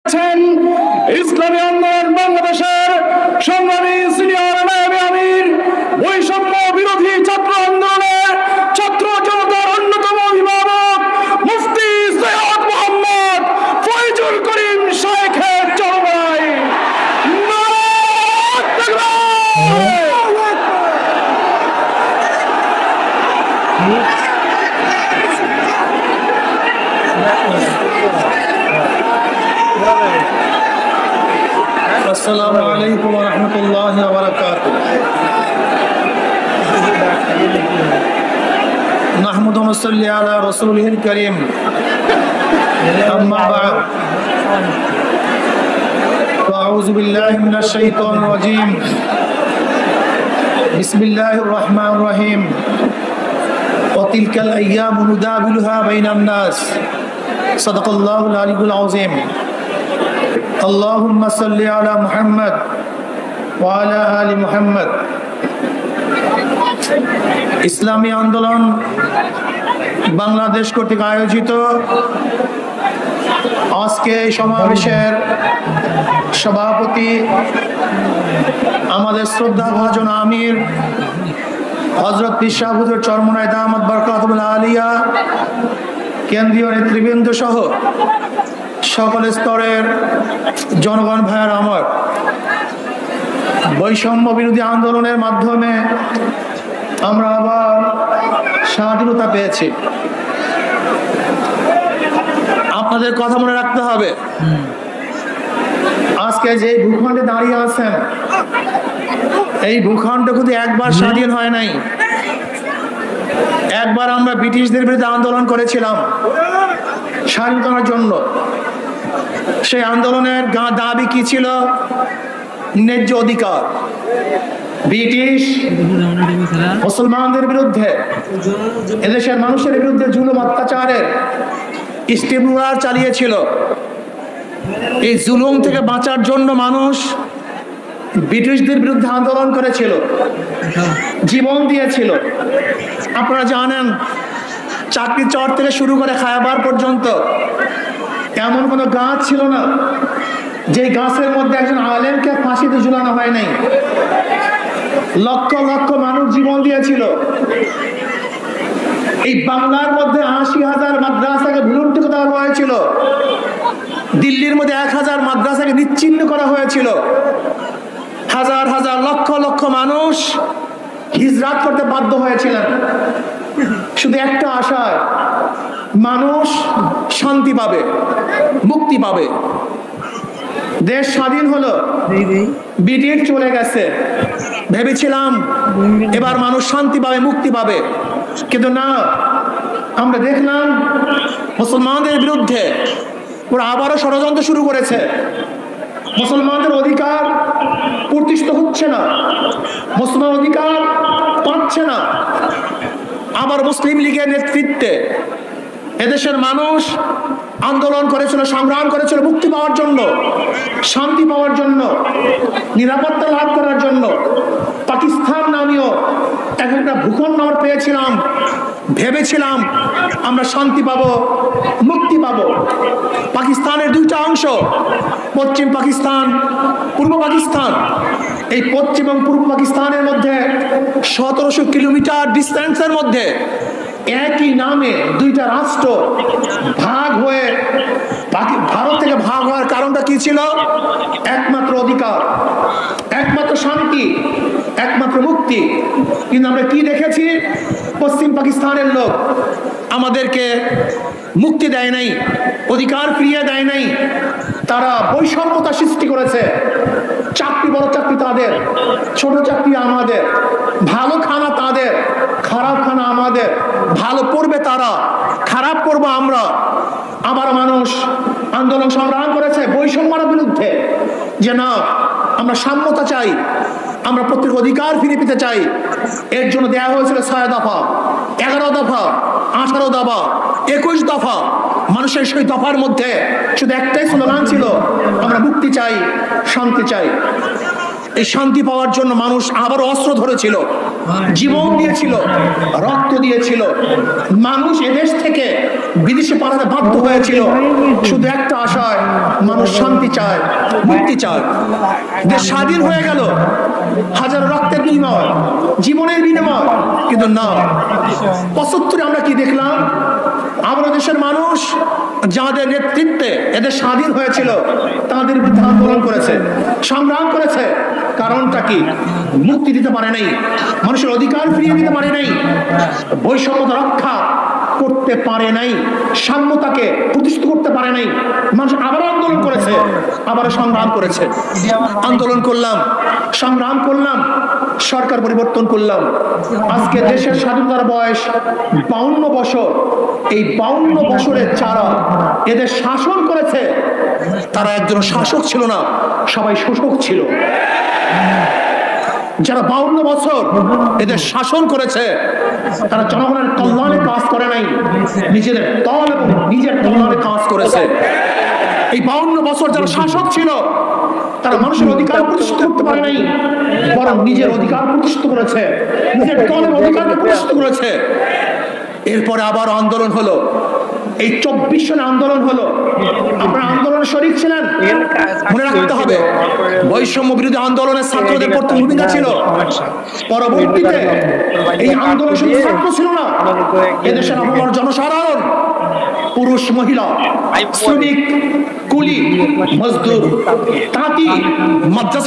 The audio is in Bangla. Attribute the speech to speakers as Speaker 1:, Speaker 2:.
Speaker 1: ইসলামী আন্দোলন বাংলাদেশের সংগ্রামী সিনিয়র নায়েবে আমির, বৈষম্য বিরোধী ছাত্র আন্দোলনের ছাত্র জনতার অন্যতম অভিভাবক মুফতি সৈয়দ মোহাম্মদ ফয়জুল করিম শাইখের চরমায় নারায়ে তাকবীর।
Speaker 2: अस्सलामु अलैकुम व रहमतुल्लाहि व बरकातुहू। नहमदु व नसल्ली अला रसूलिहिल करीम। अम्मा बाद। अऊज़ु बिल्लाहि मिनश शैतानिर रजीम। बिस्मिल्लाहिर रहमानिर रहीम। व तिलकल अय्यामु नुदाविलुहा बैनन नास। सदक़ल्लाहुल अलीयुल अज़ीम। अल्लाहुम्मा सल्ली अला मुहम्मद व अला आलि मुहम्मद। ইসলামী আন্দোলন বাংলাদেশ কর্তৃক আয়োজিত আজকে এই সমাবেশের সভাপতি আমাদের শ্রদ্ধাভাজন আমির হযরত পীর সাহেব হুজুর চরমনাই দামাত বরকাতুল আলিয়া, কেন্দ্রীয় নেতৃবৃন্দ সহ সকল স্তরের জনগণ ভাইয়ের আমার, বৈষম্য বিরোধী আন্দোলনের মাধ্যমে আমরা আবার স্বাধীনতা পেয়েছি। আপনাদের কথা মনে রাখতে হবে, আজকে যে ভূখণ্ডে দাঁড়িয়ে আছেন এই ভূখণ্ড কিন্তু একবার স্বাধীন হয় নাই। একবার আমরা ব্রিটিশদের বিরুদ্ধে আন্দোলন করেছিলাম স্বাধীনতার জন্য। সেই আন্দোলনের দাবি কি ছিল? ন্যায্য অধিকার। ব্রিটিশ মুসলমানদের বিরুদ্ধে, এদেশের মানুষের বিরুদ্ধে জুলুম অত্যাচারের স্টিমুলার চালিয়েছিল। এই জুলুম থেকে বাঁচার জন্য মানুষ ব্রিটিশদের বিরুদ্ধে আন্দোলন করেছিল, জীবন দিয়েছিল। আপনারা জানেন, চাকরি চর থেকে শুরু করে খায়াবার পর্যন্ত এমন কোনো গাছ ছিল না যে গাছের মধ্যে একজন আলেমকে ফাঁসিতে ঝুলানো হয় নাই। লক্ষ লক্ষ মানুষ জীবন দিয়েছিল। এই বাংলার মধ্যে ৮০,০০০ মাদ্রাসাকে ভুলুণ্ঠিত করা হয়েছিল। দিল্লির মধ্যে ১,০০০ মাদ্রাসাকে নিচ্ছিন্ন করা হয়েছিল। হাজার হাজার লক্ষ লক্ষ মানুষ হিজরাত করতে বাধ্য হয়েছিলেন শুধু একটা আশায়, মানুষ শান্তি পাবে, মুক্তি পাবে। দেশ স্বাধীন হলো, ব্রিটিশ চলে গেছে, ভেবেছিলাম এবার মানুষ শান্তি পাবে, মুক্তি পাবে। কিন্তু না, আমরা দেখলাম মুসলমানদের বিরুদ্ধে ওরা আবারও ষড়যন্ত্র শুরু করেছে। মুসলমানদের অধিকার প্রতিষ্ঠিত হচ্ছে না, মুসলমান অধিকার পাচ্ছে না। আবার মুসলিম লীগের নেতৃত্বে এদেশের মানুষ আন্দোলন করেছিল, সংগ্রাম করেছিল মুক্তি পাওয়ার জন্য, শান্তি পাওয়ার জন্য, নিরাপত্তা লাভ করার জন্য। পাকিস্তান নামীয় একটা ভূখণ্ড আমরা পেয়েছিলাম, ভেবেছিলাম আমরা শান্তি পাবো, মুক্তি পাবো। পাকিস্তানের দুইটা অংশ, পশ্চিম পাকিস্তান, পূর্ব পাকিস্তান। এই পশ্চিম এবং পূর্ব পাকিস্তানের মধ্যে ১৭০০ কিলোমিটার ডিস্টেন্সের মধ্যে একই নামে দুইটা রাষ্ট্র ভাগ হয়ে, ভারত থেকে ভাগ হওয়ার কারণটা কি ছিল? একমাত্র অধিকার, একমাত্র শান্তি, একমাত্র মুক্তি। কিন্তু আমরা কি দেখেছি? পশ্চিম পাকিস্তানের লোক আমাদেরকে মুক্তি দেয় নাই, অধিকার ফিরিয়ে দেয় নাই। তারা বৈষম্যতা সৃষ্টি করেছে। চাকরি বড় চাকরি তাদের, ছোট চাকরি আমাদের, ভালো খানা তাদের, খারাপ খানা আমাদের। ভালো পড়বে তারা, খারাপ পড়বো আমরা। আবার মানুষ আন্দোলন সংগ্রাম করেছে বৈষম্যের বিরুদ্ধে, যে না, আমরা সাম্যতা চাই, আমরা প্রত্যেক অধিকার ফিরে পেতে চাই। এর জন্য দেওয়া হয়েছিল ৬ দফা, ১১ দফা, ১৮ দফা, ২১ দফা। মানুষের সেই দফার মধ্যে শুধু একটাই স্লোগান ছিল, আমরা মুক্তি চাই, শান্তি চাই। এই শান্তি পাওয়ার জন্য মানুষ আবার অস্ত্র ধরেছিল, জীবন দিয়েছিল, রক্ত দিয়েছিল। মানুষ এদেশ থেকে বিদেশে পালাতে বাধ্য হয়েছিল শুধু একটা আশায়, মানুষ শান্তি চায়, মুক্তি চায়। দেশ স্বাধীন হয়ে গেল হাজারো রক্তের বিনিময়, জীবনের বিনিময়, কিন্তু না। ৭৫ আমরা কি দেখলাম? আমরা দেশের মানুষ যাদের নেতৃত্বে এদের স্বাধীন হয়েছিল তাদের বিরুদ্ধে আন্দোলন করেছে, সংগ্রাম করেছে। কারণটা কি? মুক্তি দিতে পারে নাই, মানুষের অধিকার ফিরিয়ে দিতে পারে নাই, বৈষম্যতা রক্ষা করতে পারে নাই, সাম্যতাকে প্রতিষ্ঠিত করতে পারে নাই। মানুষ আবার আন্দোলন করেছে, আবার সংগ্রাম করেছে। আন্দোলন করলাম, সংগ্রাম করলাম, সরকার পরিবর্তন করলাম। আজকে দেশের স্বাধীনতার বয়স 52 বছর। এই 52 বছরের যারা এদের শাসন করেছে তারা একজন শাসক ছিল না, সবাই শোষক ছিল। যারা 52 বছর এদের শাসন করেছে তারা জনগণের কল্যাণে কাজ করে নাই, নিজেদের দল এবং নিজের কল্যাণে কাজ করেছে। এই 52 বছর যারা শাসক ছিল তারা মানুষের অধিকার প্রতিষ্ঠিত করতে পারে নাই, বরং নিজের অধিকার প্রতিষ্ঠিত করেছে, নিজের দলের অধিকারকে প্রতিষ্ঠিত করেছে। এরপরে আবার আন্দোলন হলো, এই 24 সনে আন্দোলন হলো। আপনারা আন্দোলনে শরীক ছিলেন, মনে রাখতে হবে বৈষম্য বিরোধী আন্দোলনের ছাত্রদের প্রথম ভূমিকা ছিল। পরবর্তীতে এই আন্দোলন শুধু ছাত্র ছিল না, এদেশের আবহাওয়ার জনসাধারণ, পুরুষ, মহিলা, শ্রমিক, কুলি, মজদুর, তাঁতি, মাদ্রাসা